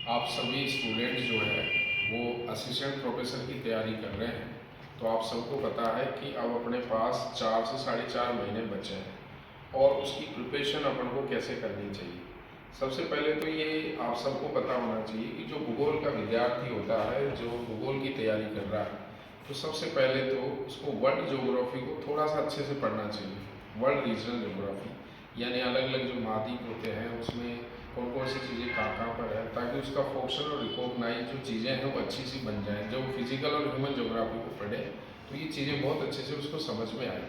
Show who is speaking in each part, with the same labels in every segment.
Speaker 1: आप सभी स्टूडेंट जो है वो असिस्टेंट प्रोफेसर की तैयारी कर रहे हैं। तो आप सबको पता है कि अब अपने पास 4 से 4.5 महीने बचे हैं और उसकी प्रिपरेशन अपन को कैसे करनी चाहिए। सबसे पहले तो ये आप सबको पता होना चाहिए कि जो भूगोल का विद्यार्थी होता है, जो भूगोल की तैयारी कर रहा है, तो सबसे पहले तो उसको वर्ल्ड ज्योग्राफी को थोड़ा सा अच्छे से पढ़ना चाहिए। वर्ल्ड रीजनल ज्योग्राफी यानी अलग अलग जो महाद्वीप होते हैं उसमें कौन कौन सी चीज़ें कहाँ पर है, ताकि उसका फंक्शन और रिकॉग्नाइज जो चीज़ें हैं वो अच्छी सी बन जाएं। जब फिजिकल और ह्यूमन ज्योग्राफी को पढ़े तो ये चीज़ें बहुत अच्छे से उसको समझ में आए।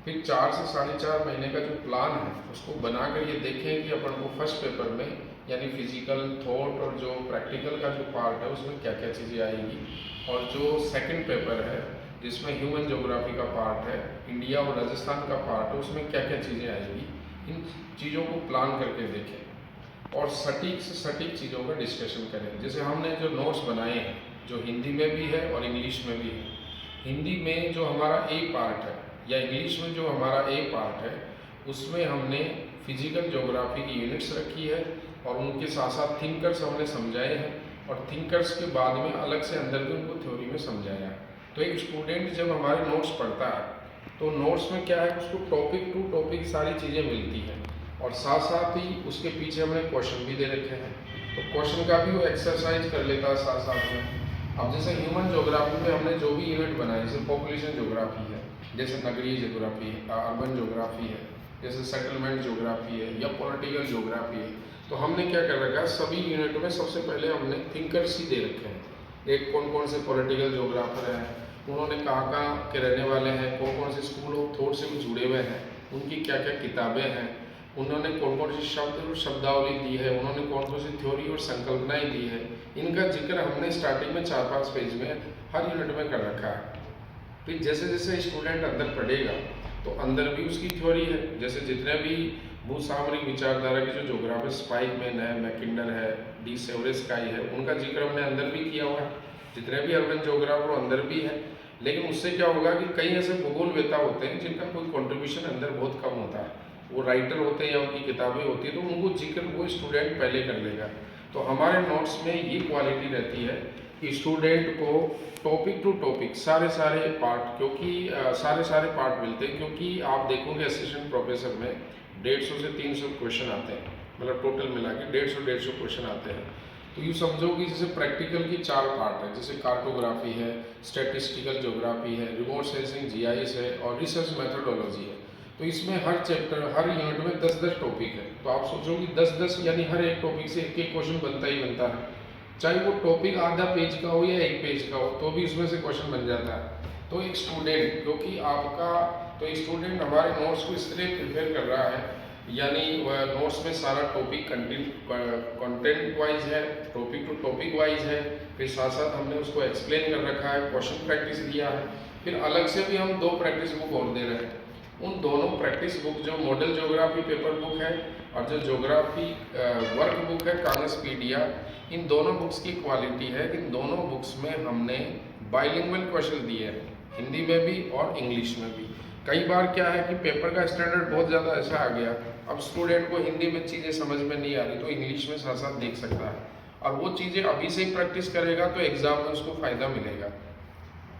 Speaker 1: फिर 4 से 4.5 महीने का जो प्लान है उसको बनाकर ये देखें कि अपन को फर्स्ट पेपर में यानी फिजिकल थॉट और जो प्रैक्टिकल का जो पार्ट है उसमें क्या क्या चीज़ें आएगी, और जो सेकंड पेपर है जिसमें ह्यूमन ज्योग्राफी का पार्ट है, इंडिया और राजस्थान का पार्ट है, उसमें क्या क्या चीज़ें आएगी। इन चीज़ों को प्लान करके देखें और सटीक से सटीक चीज़ों का डिस्कशन करें। जैसे हमने जो नोट्स बनाए हैं जो हिंदी में भी है और इंग्लिश में भी है। हिंदी में जो हमारा ए पार्ट है या इंग्लिश में जो हमारा ए पार्ट है उसमें हमने फिजिकल ज्योग्राफी की यूनिट्स रखी है और उनके साथ साथ थिंकर्स हमने समझाए हैं, और थिंकर्स के बाद में अलग से अंदर भी उनको थ्योरी में समझाया है। तो एक स्टूडेंट जब हमारे नोट्स पढ़ता है तो नोट्स में क्या है, उसको टॉपिक टू टॉपिक सारी चीज़ें मिलती हैं और साथ साथ ही उसके पीछे हमने क्वेश्चन भी दे रखे हैं, तो क्वेश्चन का भी वो एक्सरसाइज कर लेता है साथ साथ में। अब जैसे ह्यूमन ज्योग्राफी में हमने जो भी यूनिट बनाए, जैसे पॉपुलेशन ज्योग्राफी है, जैसे नगरीय ज्योग्राफी है, अर्बन ज्योग्राफी है, जैसे सेटलमेंट ज्योग्राफी है या पॉलिटिकल ज्योग्राफी है, तो हमने क्या कर रखा है, सभी यूनिट में सबसे पहले हमने थिंकर्स ही दे रखे हैं। एक कौन कौन से पॉलिटिकल ज्योग्राफर हैं, उन्होंने कहाँ कहाँ के रहने वाले हैं, कौन कौन से स्कूल ऑफ थॉट से जुड़े हुए हैं, उनकी क्या क्या किताबें हैं, उन्होंने कौन कौन सी शब्द और शब्दावली दी है, उन्होंने कौन कौन सी थ्योरी और संकल्पनाएं दी है, इनका जिक्र हमने स्टार्टिंग में 4-5 पेज में हर यूनिट में कर रखा है। फिर जैसे जैसे स्टूडेंट अंदर पढ़ेगा तो अंदर भी उसकी थ्योरी है। जैसे जितने भी भूसामरिक विचारधारा के जो ज्योग्राफर स्पाइकमैन है, मैकिंडर है, डी सेवरेस्काई है, उनका जिक्र हमने अंदर भी किया हुआ है। जितने भी अर्बन ज्योग्राफर अंदर भी है। लेकिन उससे क्या होगा कि कई ऐसे भूगोलवेता होते हैं जिनका कोई कंट्रीब्यूशन अंदर बहुत कम होता है, वो राइटर होते हैं या उनकी किताबें होती है, तो उनको जिक्र वो स्टूडेंट पहले कर लेगा। तो हमारे नोट्स में ये क्वालिटी रहती है कि स्टूडेंट को टॉपिक टू टॉपिक सारे पार्ट, क्योंकि सारे पार्ट मिलते हैं, क्योंकि आप देखोगे असिस्टेंट प्रोफेसर में 150 से 300 क्वेश्चन आते हैं, मतलब टोटल मिला के 150 क्वेश्चन आते हैं। तो यूँ समझो कि जैसे प्रैक्टिकल की 4 पार्ट है, जैसे कार्टोग्राफी है, स्टैटिस्टिकल ज्योग्राफी है, रिमोट सेंसिंग जीआईएस है और रिसर्च मेथोडोलॉजी है। तो इसमें हर चैप्टर हर यूनिट में 10-10 टॉपिक है। तो आप सोचो कि 10-10 यानी हर एक टॉपिक से एक एक क्वेश्चन बनता ही बनता है, चाहे वो टॉपिक आधा पेज का हो या 1 पेज का हो, तो भी उसमें से क्वेश्चन बन जाता है। तो एक स्टूडेंट, क्योंकि आपका तो स्टूडेंट हमारे नोट्स को इस तरह प्रिपेयर कर रहा है, यानी नोट्स में सारा टॉपिक कंटेंट वाइज है, टॉपिक टू टॉपिक वाइज है, फिर साथ साथ हमने उसको एक्सप्लेन कर रखा है, क्वेश्चन प्रैक्टिस दिया है, फिर अलग से भी हम 2 प्रैक्टिस बुक और दे रहे हैं। उन दोनों प्रैक्टिस बुक, जो मॉडल ज्योग्राफी पेपर बुक है और जो ज्योग्राफी वर्क बुक है कागजपीडिया, इन दोनों बुक्स की क्वालिटी है कि इन दोनों बुक्स में हमने बाइलिंगुअल क्वेश्चन दिए हैं, हिंदी में भी और इंग्लिश में भी। कई बार क्या है कि पेपर का स्टैंडर्ड बहुत ज़्यादा ऐसा आ गया, अब स्टूडेंट को हिंदी में चीज़ें समझ में नहीं आ रही तो इंग्लिश में साथ साथ देख सकता है, और वो चीज़ें अभी से ही प्रैक्टिस करेगा तो एग्ज़ाम में उसको फ़ायदा मिलेगा।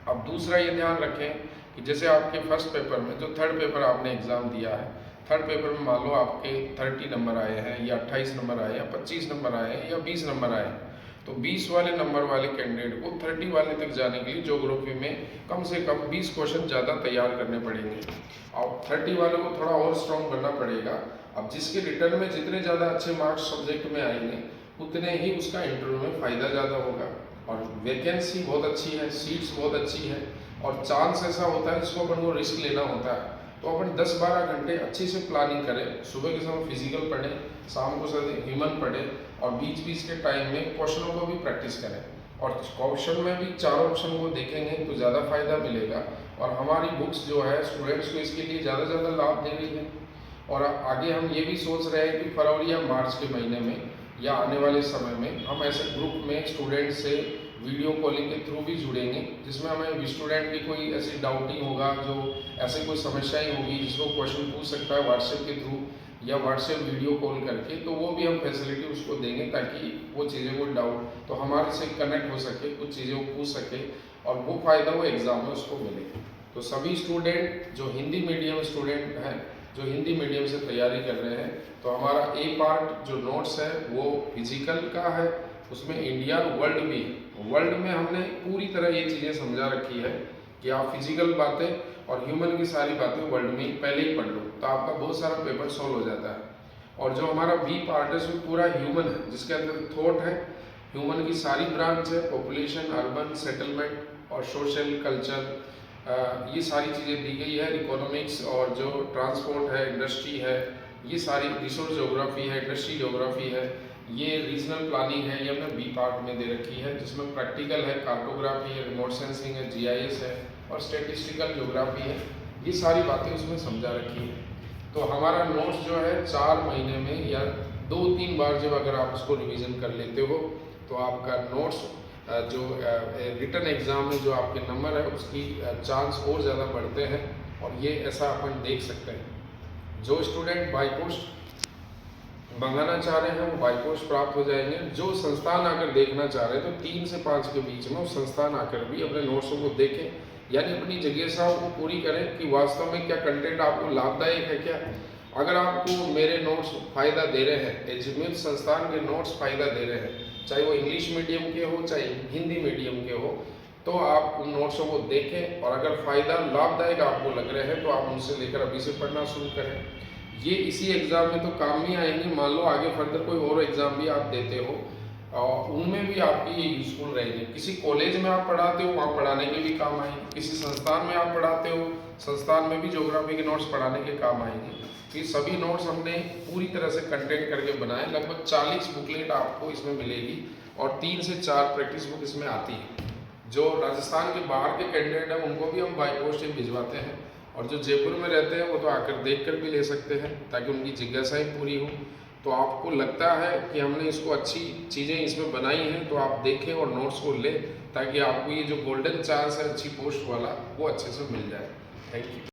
Speaker 1: अब दूसरा ये ध्यान रखें कि जैसे आपके फर्स्ट पेपर में जो थर्ड पेपर आपने एग्ज़ाम दिया है, थर्ड पेपर में मान लो आपके 30 नंबर आए हैं या 28 नंबर आए या 25 नंबर आए हैं या 20 नंबर आए हैं, तो 20 वाले नंबर वाले कैंडिडेट को 30 वाले तक जाने के लिए ज्योग्राफी में कम से कम 20 क्वेश्चन ज़्यादा तैयार करने पड़ेंगे और 30 वाले को थोड़ा और स्ट्रॉन्ग करना पड़ेगा। अब जिसके रिटर्न में जितने ज़्यादा अच्छे मार्क्स सब्जेक्ट में आएंगे उतने ही उसका इंटरव्यू में फ़ायदा ज़्यादा होगा, और वैकेंसी बहुत अच्छी है, सीट्स बहुत अच्छी है, और चांस ऐसा होता है जिसको अपन को रिस्क लेना होता है। तो अपन 10-12 घंटे अच्छी से प्लानिंग करें, सुबह के समय फिजिकल पढ़ें, शाम को ह्यूमन पढ़ें और बीच बीच के टाइम में क्वेश्चनों को भी प्रैक्टिस करें, और क्वेश्चन में भी 4 ऑप्शन को देखेंगे तो ज़्यादा फायदा मिलेगा। और हमारी बुक्स जो है स्टूडेंट्स को इसके लिए ज़्यादा से ज़्यादा लाभ दे रही है। और आगे हम ये भी सोच रहे हैं कि फरवरी या मार्च के महीने में या आने वाले समय में हम ऐसे ग्रुप में स्टूडेंट से वीडियो कॉलिंग के थ्रू भी जुड़ेंगे, जिसमें हमें स्टूडेंट की कोई ऐसी डाउटिंग होगा, जो ऐसे कोई समस्याएं होगी जिसको क्वेश्चन पूछ सकता है व्हाट्सएप के थ्रू, या व्हाट्सएप वीडियो कॉल करके, तो वो भी हम फैसिलिटी उसको देंगे ताकि वो चीज़ें को डाउट तो हमारे से कनेक्ट हो सके, कुछ चीज़ें को पूछ सके और वो फ़ायदा वो एग्ज़ाम में उसको मिले। तो सभी स्टूडेंट जो हिंदी मीडियम स्टूडेंट हैं, जो हिंदी मीडियम से तैयारी कर रहे हैं, तो हमारा ए पार्ट जो नोट्स है वो फिजिकल का है, उसमें इंडिया वर्ल्ड भी है। वर्ल्ड में हमने पूरी तरह ये चीज़ें समझा रखी है कि आप फिजिकल बातें और ह्यूमन की सारी बातें वर्ल्ड में पहले ही पढ़ लो, तो आपका बहुत सारा पेपर सॉल्व हो जाता है। और जो हमारा बी पार्ट है उसमें पूरा ह्यूमन है, जिसके अंदर थॉट है, ह्यूमन की सारी ब्रांच है, पॉपुलेशन, अर्बन, सेटलमेंट और सोशल, कल्चर, ये सारी चीज़ें दी गई है। इकोनॉमिक्स और जो ट्रांसपोर्ट है, इंडस्ट्री है, ये सारी रिसोर्स ज्योग्राफी है, इंडस्ट्री ज्योग्राफी है, ये रीजनल प्लानिंग है, ये हमने बी पार्ट में दे रखी है, जिसमें प्रैक्टिकल है, कार्टोग्राफी है, रिमोट सेंसिंग है, जीआईएस है और स्टेटिस्टिकल ज्योग्राफी है। ये सारी बातें उसमें समझा रखी है। तो हमारा नोट्स जो है 4 महीने में या 2-3 बार जब अगर आप उसको रिवीजन कर लेते हो तो आपका नोट्स जो रिटन एग्ज़ाम में जो आपके नंबर है उसकी चांस और ज़्यादा बढ़ते हैं। और ये ऐसा अपन देख सकते हैं। जो स्टूडेंट बाई पोस्ट मंगाना चाह रहे हैं वो बाई पोस्ट प्राप्त हो जाएंगे। जो संस्थान आकर देखना चाह रहे हैं तो 3 से 5 के बीच में उस संस्थान आकर भी अपने नोट्सों को देखें, यानी अपनी जिज्ञासाओं को पूरी करें कि वास्तव में क्या कंटेंट आपको लाभदायक है क्या। अगर आपको मेरे नोट्स फ़ायदा दे रहे हैं, एजुमिल संस्थान के नोट्स फ़ायदा दे रहे हैं, चाहे वो इंग्लिश मीडियम के हो चाहे हिंदी मीडियम के हो, तो आप उन नोट्सों को देखें और अगर फ़ायदा लाभदायक आपको लग रहे हैं तो आप उनसे लेकर अभी से पढ़ना शुरू करें। ये इसी एग्ज़ाम में तो काम नहीं आएंगे, मान लो आगे फर्दर कोई और एग्ज़ाम भी आप देते हो और उनमें भी आपकी ये यूज़फुल रहेंगे। किसी कॉलेज में आप पढ़ाते हो, वहाँ पढ़ाने के भी काम आएंगे। किसी संस्थान में आप पढ़ाते हो, संस्थान में भी ज्योग्राफी के नोट्स पढ़ाने के काम आएंगे। ये सभी नोट्स हमने पूरी तरह से कंटेंट करके बनाए। लगभग 40 बुकलेट आपको इसमें मिलेगी और 3 से 4 प्रैक्टिस बुक इसमें आती है। जो राजस्थान के बाहर के कैंडिडेट हैं उनको भी हम बाई पोस्ट ही भिजवाते हैं और जो जयपुर में रहते हैं वो तो आकर देख कर भी ले सकते हैं ताकि उनकी जिज्ञासाएं पूरी हो। तो आपको लगता है कि हमने इसको अच्छी चीज़ें इसमें बनाई हैं तो आप देखें और नोट्स को लें ताकि आपको ये जो गोल्डन चांस है अच्छी पोस्ट वाला वो अच्छे से मिल जाए। Thank you.